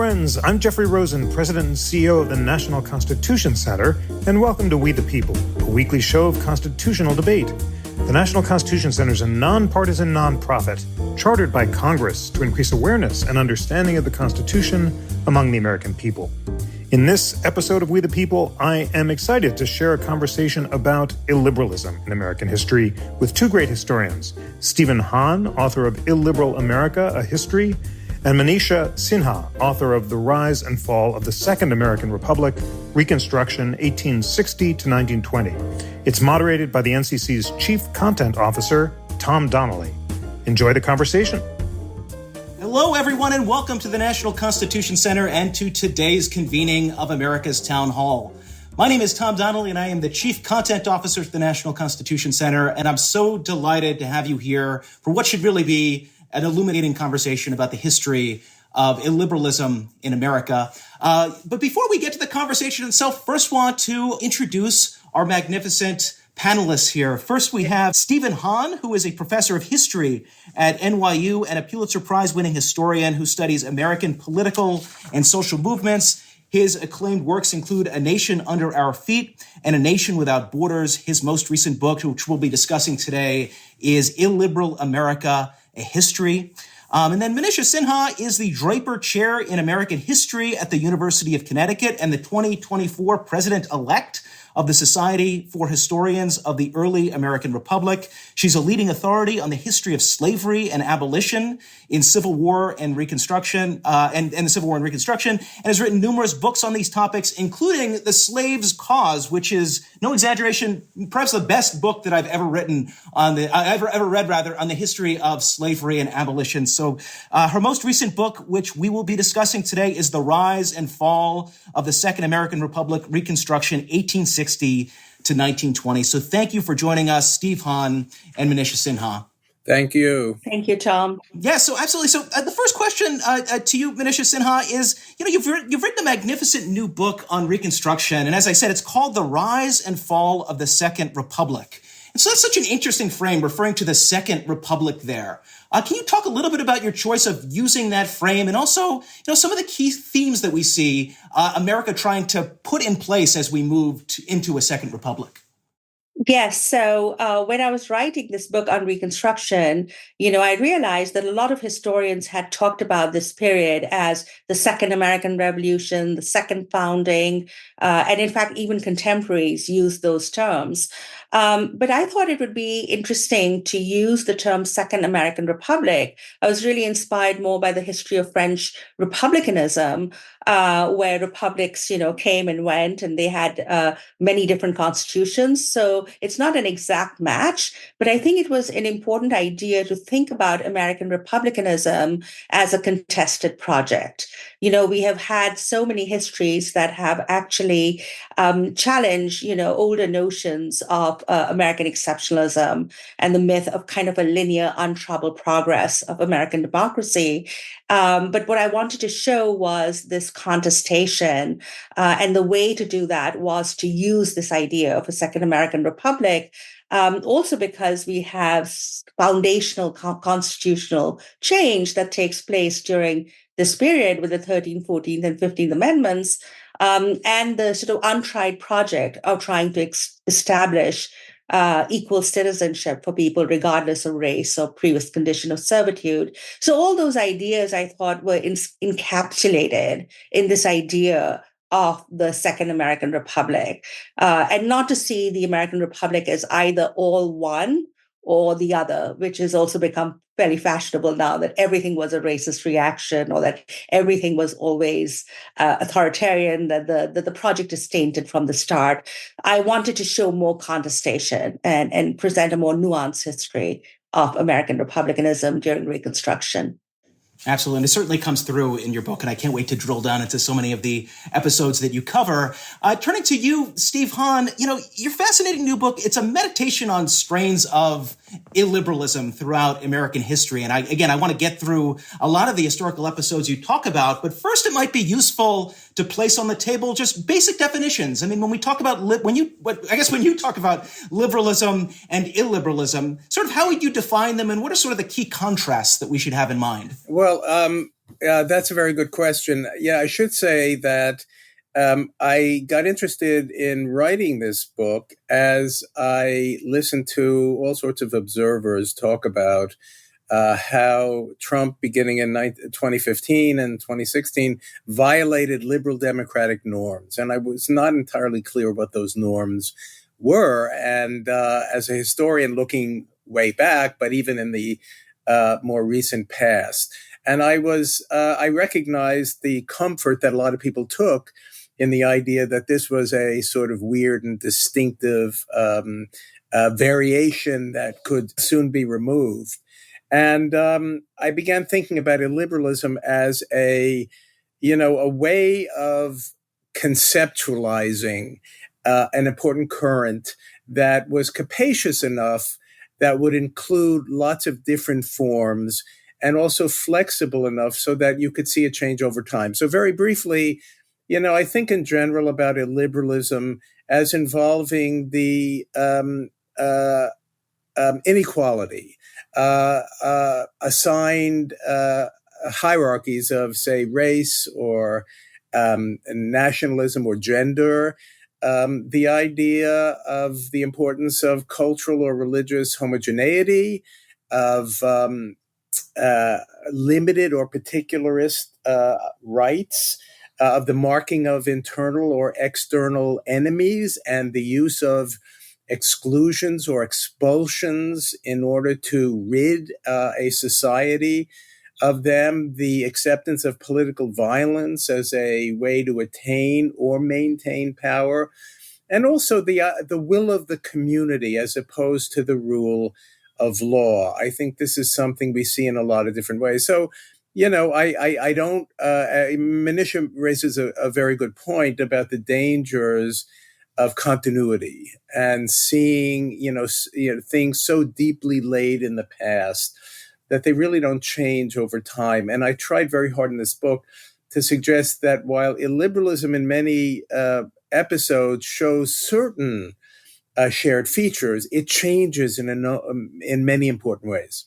friends. I'm Jeffrey Rosen, President and CEO of the National Constitution Center, and welcome to We the People, a weekly show of constitutional debate. The National Constitution Center is a nonpartisan nonprofit chartered by Congress to increase awareness and understanding of the Constitution among the American people. In this episode of We the People, I am excited to share a conversation about illiberalism in American history with two great historians, Stephen Hahn, author of Illiberal America, A History, and Manisha Sinha, author of The Rise and Fall of the Second American Republic, Reconstruction, 1860 to 1920. It's moderated by the NCC's Chief Content Officer, Tom Donnelly. Enjoy the conversation. Hello, everyone, and welcome to the National Constitution Center and to today's convening of America's Town Hall. My name is Tom Donnelly, and I am the Chief Content Officer at the National Constitution Center, and I'm so delighted to have you here for what should really be an illuminating conversation about the history of illiberalism in America. But before we get to the conversation itself, first want to introduce our magnificent panelists here. First, we have Stephen Hahn, who is a professor of history at NYU and a Pulitzer Prize-winning historian who studies American political and social movements. His acclaimed works include A Nation Under Our Feet and A Nation Without Borders. His most recent book, which we'll be discussing today, is Illiberal America, A History. And then Manisha Sinha is the Draper Chair in American History at the University of Connecticut and the 2024 president-elect of the Society for Historians of the Early American Republic. She's a leading authority on the history of slavery and abolition in Civil War and Reconstruction, and the Civil War and Reconstruction, and has written numerous books on these topics, including The Slave's Cause, which is, no exaggeration, perhaps the best book that I've ever written on ever read on the history of slavery and abolition. So her most recent book, which we will be discussing today, is The Rise and Fall of the Second American Republic, Reconstruction, 1860 to 1920. So thank you for joining us, Steve Hahn and Manisha Sinha. Thank you. Thank you, Tom. Yeah, so absolutely. So the first question to you, Manisha Sinha, is, you've written a magnificent new book on Reconstruction. And as I said, it's called The Rise and Fall of the Second Republic. And so that's such an interesting frame, referring to the Second Republic there. Can you talk a little bit about your choice of using that frame and also, some of the key themes that we see America trying to put in place as we move into a Second Republic? Yes. So when I was writing this book on Reconstruction, I realized that a lot of historians had talked about this period as the Second American Revolution, the Second Founding, and in fact, even contemporaries use those terms. But I thought it would be interesting to use the term Second American Republic. I was really inspired more by the history of French republicanism, where republics, came and went, and they had many different constitutions. So it's not an exact match, but I think it was an important idea to think about American republicanism as a contested project. We have had so many histories that have actually challenged, older notions of American exceptionalism and the myth of kind of a linear, untroubled progress of American democracy. But what I wanted to show was this contestation, and the way to do that was to use this idea of a Second American Republic, also because we have foundational constitutional change that takes place during this period with the 13th, 14th, and 15th Amendments, and the sort of untried project of trying to establish equal citizenship for people regardless of race or previous condition of servitude. So all those ideas, I thought, were encapsulated in this idea of the Second American Republic, and not to see the American Republic as either all one or the other, which has also become fairly fashionable now, that everything was a racist reaction or that everything was always authoritarian, that the project is tainted from the start. I wanted to show more contestation and present a more nuanced history of American republicanism during Reconstruction. Absolutely. And it certainly comes through in your book, and I can't wait to drill down into so many of the episodes that you cover. Turning to you, Steve Hahn, your fascinating new book, it's a meditation on strains of illiberalism throughout American history. And I want to get through a lot of the historical episodes you talk about, but first it might be useful to place on the table just basic definitions. I mean, when we talk about, when you talk about liberalism and illiberalism, sort of how would you define them, and what are sort of the key contrasts that we should have in mind? Well, That's a very good question. Yeah, I should say that I got interested in writing this book as I listened to all sorts of observers talk about how Trump, beginning in 2015 and 2016, violated liberal democratic norms. And I was not entirely clear what those norms were. And as a historian looking way back, but even in the more recent past, and I recognized the comfort that a lot of people took in the idea that this was a sort of weird and distinctive variation that could soon be removed. And I began thinking about illiberalism as a way of conceptualizing an important current that was capacious enough that would include lots of different forms and also flexible enough so that you could see a change over time. So very briefly, I think in general about illiberalism as involving the inequality, assigned hierarchies of, say, race or nationalism or gender, the idea of the importance of cultural or religious homogeneity, of limited or particularist rights, of the marking of internal or external enemies, and the use of exclusions or expulsions in order to rid a society of them, the acceptance of political violence as a way to attain or maintain power, and also the will of the community as opposed to the rule of law. I think this is something we see in a lot of different ways. So, I don't. Manisha raises a very good point about the dangers of continuity and seeing, things so deeply laid in the past that they really don't change over time. And I tried very hard in this book to suggest that while illiberalism in many episodes shows certain shared features, it changes in many important ways.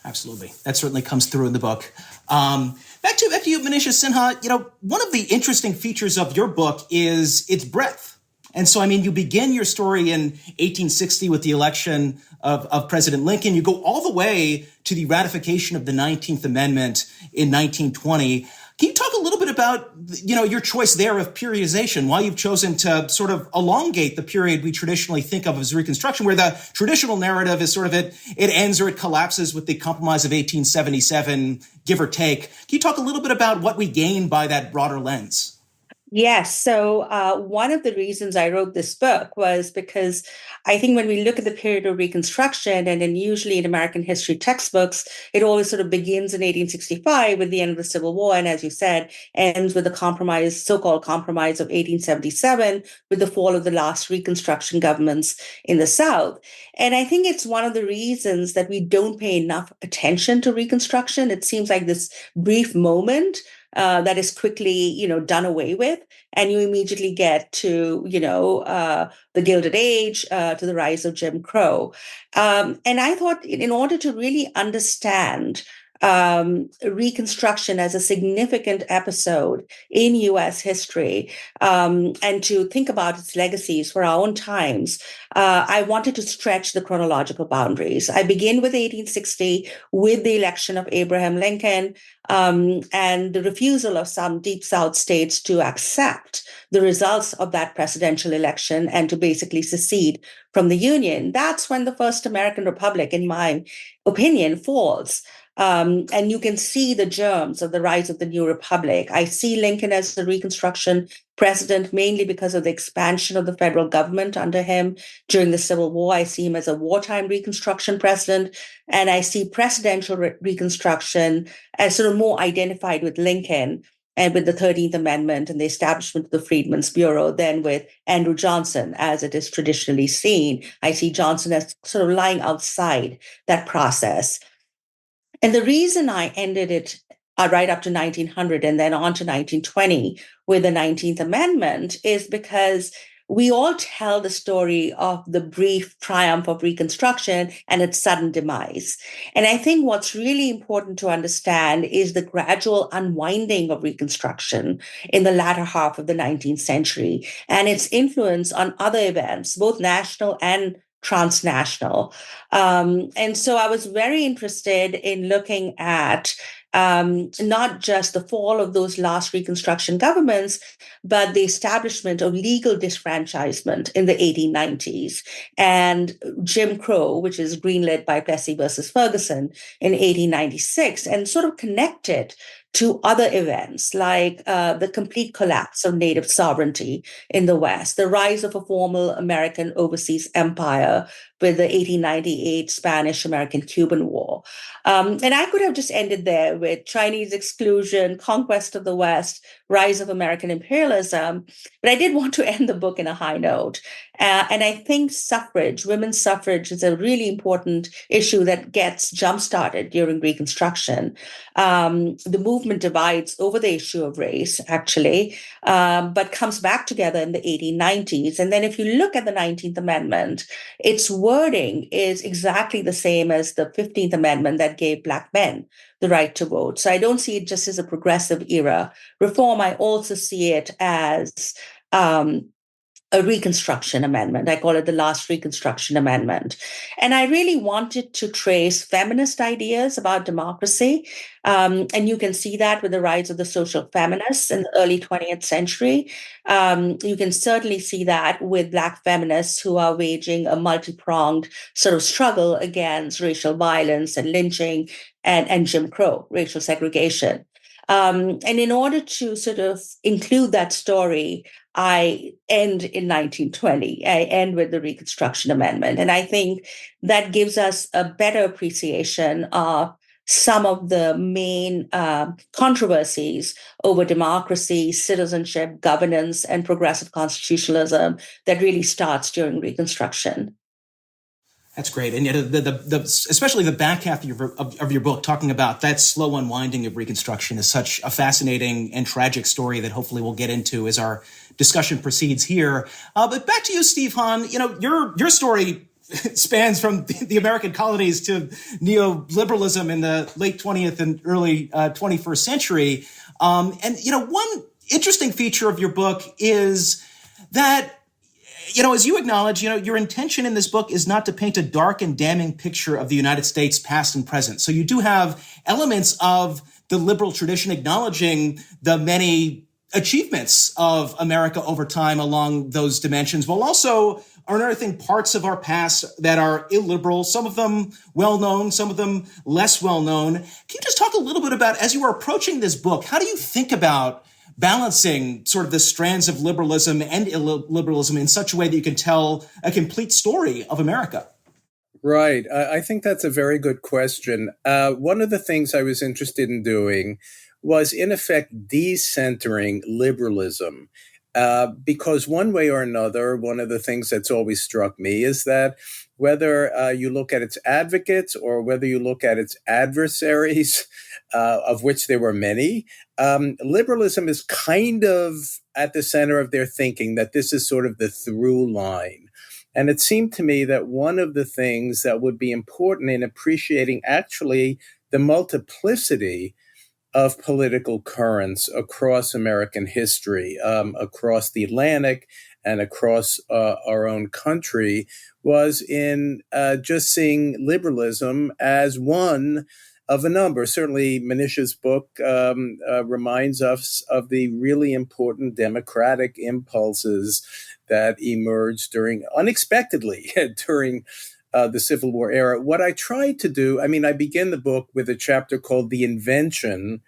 Absolutely. That certainly comes through in the book. Back to you, Manisha Sinha. One of the interesting features of your book is its breadth. And so, you begin your story in 1860 with the election of President Lincoln. You go all the way to the ratification of the 19th Amendment in 1920. Can you talk a little bit about, your choice there of periodization, why you've chosen to sort of elongate the period we traditionally think of as Reconstruction, where the traditional narrative is sort of it ends or it collapses with the Compromise of 1877, give or take. Can you talk a little bit about what we gain by that broader lens? Yes. So one of the reasons I wrote this book was because I think when we look at the period of Reconstruction, and then usually in American history textbooks, it always sort of begins in 1865 with the end of the Civil War. And as you said, ends with the so-called compromise of 1877, with the fall of the last Reconstruction governments in the South. And I think it's one of the reasons that we don't pay enough attention to Reconstruction. It seems like this brief moment that is quickly, done away with, and you immediately get to, the Gilded Age, to the rise of Jim Crow. And I thought, in order to really understand Reconstruction as a significant episode in U.S. history, and to think about its legacies for our own times, I wanted to stretch the chronological boundaries. I begin with 1860 with the election of Abraham Lincoln, and the refusal of some Deep South states to accept the results of that presidential election and to basically secede from the Union. That's when the first American Republic, in my opinion, falls. And you can see the germs of the rise of the new republic. I see Lincoln as the Reconstruction president mainly because of the expansion of the federal government under him during the Civil War. I see him as a wartime Reconstruction president, and I see presidential Reconstruction as sort of more identified with Lincoln and with the 13th Amendment and the establishment of the Freedmen's Bureau than with Andrew Johnson, as it is traditionally seen. I see Johnson as sort of lying outside that process. And the reason I ended it right up to 1900 and then on to 1920 with the 19th Amendment is because we all tell the story of the brief triumph of Reconstruction and its sudden demise. And I think what's really important to understand is the gradual unwinding of Reconstruction in the latter half of the 19th century and its influence on other events, both national and transnational. And so I was very interested in looking at not just the fall of those last Reconstruction governments, but the establishment of legal disfranchisement in the 1890s and Jim Crow, which is greenlit by Plessy versus Ferguson in 1896, and sort of connected to other events like the complete collapse of native sovereignty in the West, the rise of a formal American overseas empire with the 1898 Spanish-American-Cuban War. And I could have just ended there with Chinese exclusion, conquest of the West, rise of American imperialism. But I did want to end the book in a high note. And I think suffrage, women's suffrage, is a really important issue that gets jump-started during Reconstruction. The movement divides over the issue of race, actually, but comes back together in the 1890s. And then if you look at the 19th Amendment, its wording is exactly the same as the 15th Amendment that gave Black men the right to vote. So I don't see it just as a progressive era reform. I also see it as a Reconstruction Amendment. I call it the last Reconstruction Amendment. And I really wanted to trace feminist ideas about democracy. And you can see that with the rise of the social feminists in the early 20th century. You can certainly see that with Black feminists who are waging a multi-pronged sort of struggle against racial violence and lynching and Jim Crow, racial segregation. And in order to sort of include that story, I end in 1920. I end with the Reconstruction Amendment. And I think that gives us a better appreciation of some of the main controversies over democracy, citizenship, governance, and progressive constitutionalism that really starts during Reconstruction. That's great, and especially the back half of your book, talking about that slow unwinding of Reconstruction, is such a fascinating and tragic story that hopefully we'll get into as our discussion proceeds here. But back to you, Steve Hahn. Your story spans from the American colonies to neoliberalism in the late 20th and early 21st century. And one interesting feature of your book is that, as you acknowledge, your intention in this book is not to paint a dark and damning picture of the United States past and present. So you do have elements of the liberal tradition acknowledging the many achievements of America over time along those dimensions, while also unearthing parts of our past that are illiberal, some of them well-known, some of them less well-known. Can you just talk a little bit about, as you are approaching this book, how do you think about balancing sort of the strands of liberalism and illiberalism in such a way that you can tell a complete story of America? Right. I think that's a very good question. One of the things I was interested in doing was, in effect, decentering liberalism. Because one way or another, one of the things that's always struck me is that whether you look at its advocates or whether you look at its adversaries, of which there were many, liberalism is kind of at the center of their thinking, that this is sort of the through line. And it seemed to me that one of the things that would be important in appreciating actually the multiplicity of political currents across American history, across the Atlantic and across our own country, was in just seeing liberalism as one of a number. Certainly, Manisha's book reminds us of the really important democratic impulses that emerged unexpectedly during the Civil War era. What I tried to do, I begin the book with a chapter called The Invention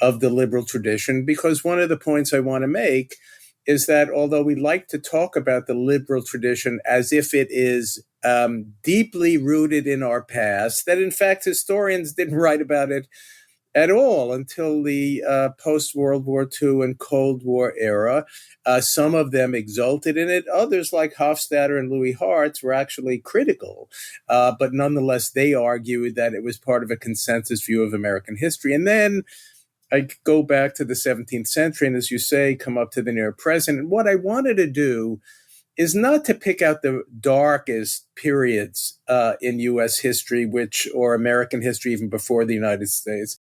of the Liberal Tradition, because one of the points I want to make is that although we like to talk about the liberal tradition as if it is deeply rooted in our past, that in fact historians didn't write about it at all until the post-World War II and Cold War era. Some of them exulted in it. Others, like Hofstadter and Louis Hartz, were actually critical. But nonetheless, they argued that it was part of a consensus view of American history. And then I go back to the 17th century and, as you say, come up to the near present. And what I wanted to do is not to pick out the darkest periods in U.S. history, or American history even before the United States,